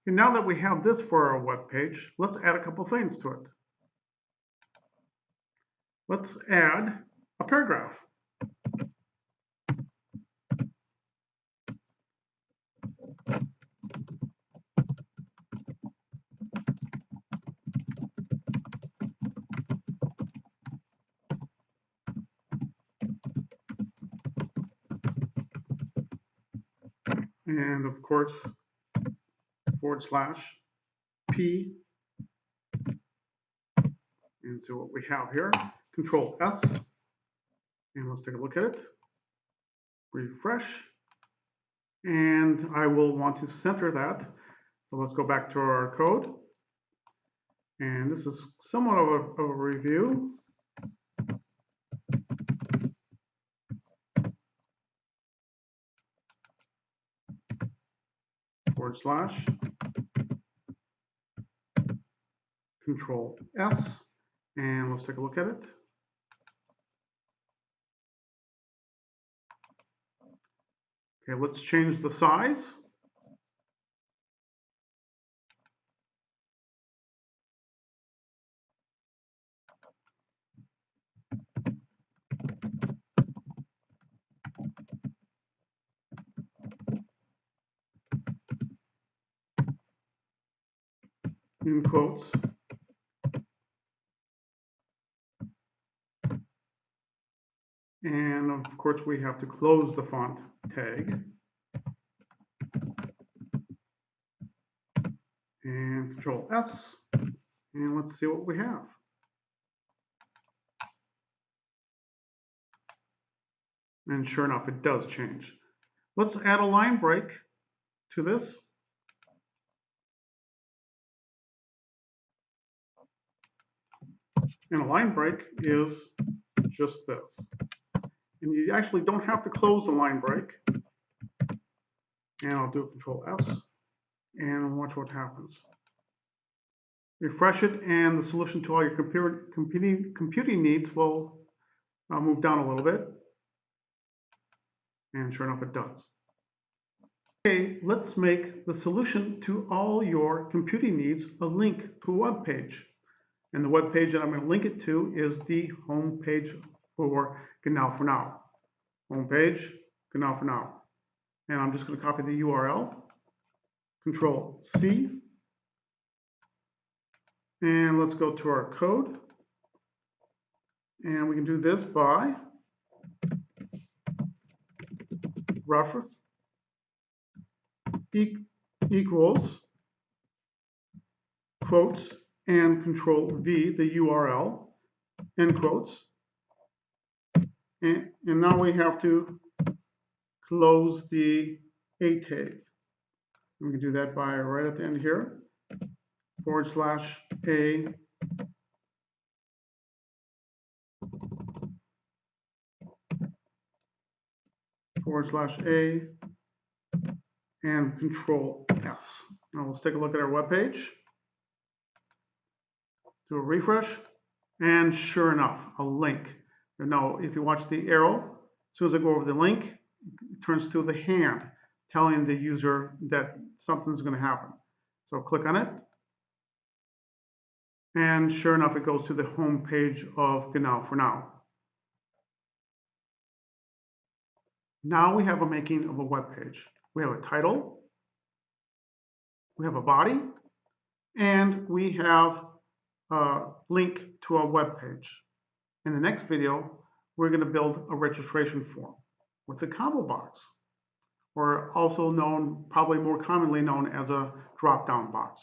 And now that we have this for our web page, let's add a couple things to it. Let's add a paragraph. And of course, /P. And so what we have here, Control S, and let's take a look at it. Refresh, and I will want to center that. So let's go back to our code. And this is somewhat of a review. / Control S, and let's take a look at it. Okay, let's change the size. In quotes. And of course, we have to close the font tag. And Control S, and let's see what we have. And sure enough, it does change. Let's add a line break to this. And a line break is just this. And you actually don't have to close the line break. And I'll do Control S, and watch what happens. Refresh it, and the solution to all your computing needs will move down a little bit. And sure enough, it does. Okay, let's make the solution to all your computing needs a link to a web page. And the web page that I'm going to link it to is the home page for GNOW for Now. Home page, GNOW for Now. And I'm just going to copy the URL, Control C. And let's go to our code. And we can do this by reference equals quotes and Control V, the URL, end quotes. And now we have to close the A tag. We can do that by right at the end here, /A /A and Control S. Now let's take a look at our web page. Do a refresh, and sure enough, a link. Now, if you watch the arrow, as soon as I go over the link, it turns to the hand, telling the user that something's going to happen. So click on it, and sure enough, it goes to the home page of GNOW for Now. Now we have a making of a web page. We have a title, we have a body, and we have a link to a web page. In the next video, we're going to build a registration form with a combo box, or also known, probably more commonly known as a drop-down box.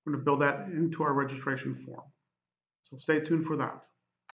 We're going to build that into our registration form. So stay tuned for that.